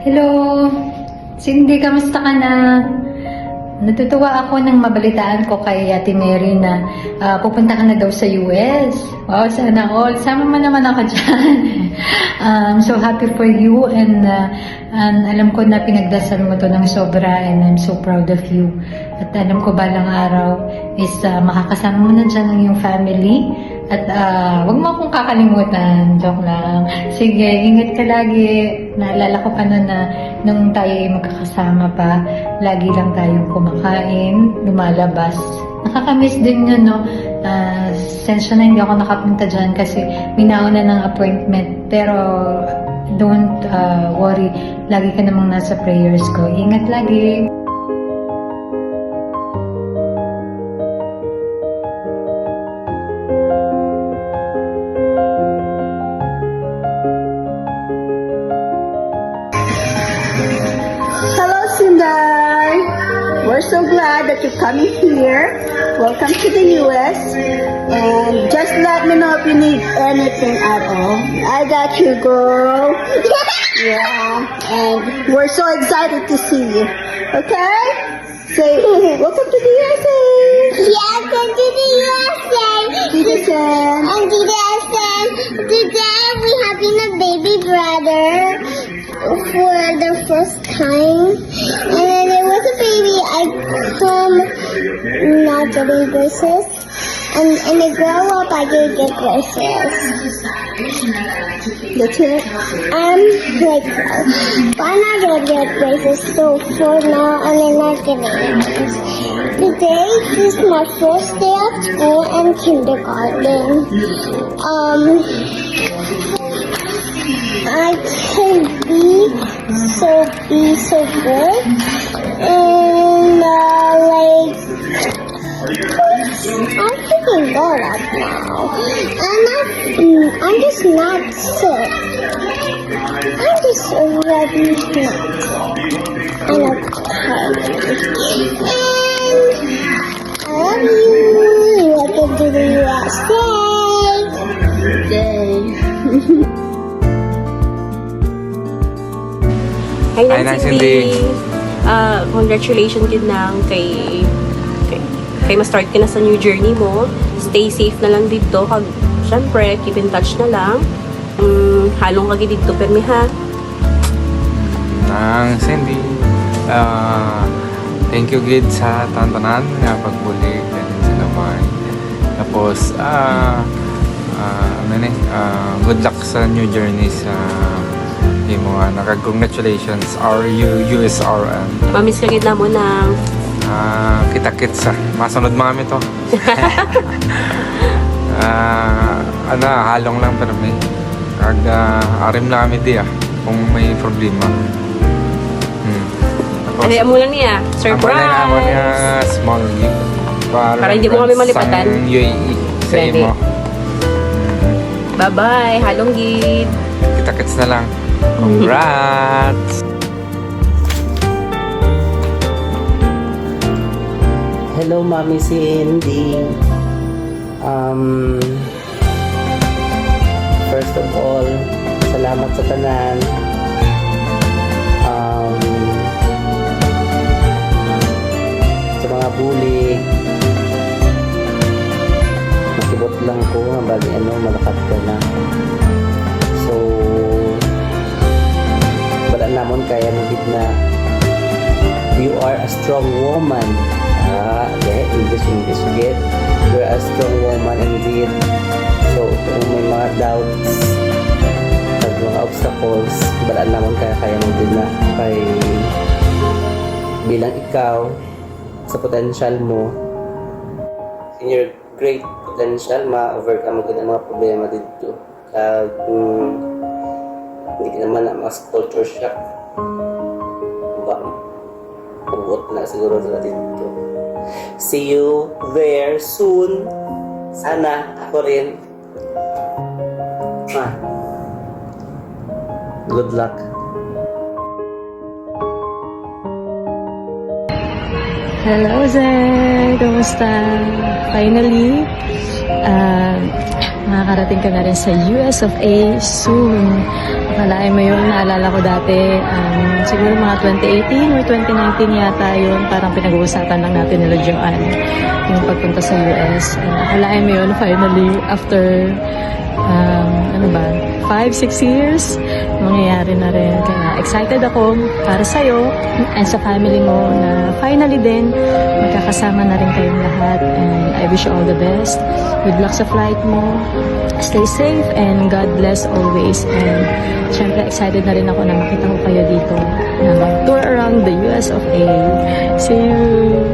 Hello! Cindy, kamusta ka na? Natutuwa ako nang mabalitaan ko kay Ate Mary na pupunta ka na daw sa US. Wow, sana all. Sama mo naman ako dyan. I'm so happy for you and alam ko na pinagdasal mo to ng sobra and I'm so proud of you. At alam ko balang araw is makakasama mo na dyan ang iyong family. At wag mo akong kakalimutan. Joke lang. Sige, ingat ka lagi. Naalala ko pa na nung tayo ay magkakasama pa, lagi lang tayong kumakain, lumalabas. Nakakamiss din yun, no? Sensya na hindi ako nakapunta dyan kasi minauna ng appointment. Pero don't worry. Lagi ka namang nasa prayers ko. Ingat lagi. Hello, Sundar. We're so glad that you're coming here. Welcome to the US. And just let me know if you need anything at all. I got you, girl. Yeah. And we're so excited to see you. Okay? Say, welcome to the USA. Welcome to the USA. Citizen. And today we having a baby brother for the first time. And then it was a baby. I come not getting braces. And they grow up, I can get braces. That's it. Like, why not get braces? So for now, I'm not getting braces. Today is my first day at school and kindergarten. I can be so good. And like, I'm feeling good up now. I'm just not sick. I'm just already not. I'm okay. And I love you. Welcome to the USA. Hi, Nancy. Congratulations din nang kay ma-start ka na sa new journey mo. Stay safe na lang dito. Siyempre, keep in touch na lang. Halong kagi dito, permi ha. Nang Cindy, thank you gid sa tanan nga pagbuli ganin sa naman. Tapos good luck sa new journey sa imo nga. Congratulations our USRN. Mamiss ka gid na mo ng Kita-kits masunod mga to. Halong lang pero may arim lang kami kung may problema. Ano mo lang niya? Surprise! Ako niya small gift. Para hindi mo kami malipatan. Sa UAE. Sa imo. Bye-bye! Halong gid! Kita-kits na lang. Congrats! Hello, Mami Cindy. First of all, salamat sa tanan. Sa mga bully. Makibot lang ko nga bali malakat ka na. So, wala namon kaya mo gid na you are a strong woman. English get. You're a strong woman indeed. So, kung may mga doubts at mga obstacles, balaan naman kaya mo din na kay bilang ikaw sa potential mo, in your great potential, ma-overcome mo din ang mga problema dito. Hindi ka naman na mas culture shock. Ugot na siguro sa dito. See you there soon. Sana ako rin. Good luck. Hello, Zay! Kamusta? Finally, makakarating ka na rin sa US of A soon. Akalain mo yun, naalala ko dati, siguro mga 2018 or 2019 yata yun, parang pinag-uusapan lang natin nila Joanne yung pagpunta sa US. And akalain mo yun, finally, after 5-6 years, mangyayari na rin. Kaya excited ako para sa'yo and sa family mo na finally din, magkakasama na rin kayong lahat. And I wish you all the best. Good luck sa flight mo. Stay safe and God bless always. And syempre excited na rin ako na makita ko kayo dito na mag-tour around the US of A. See you!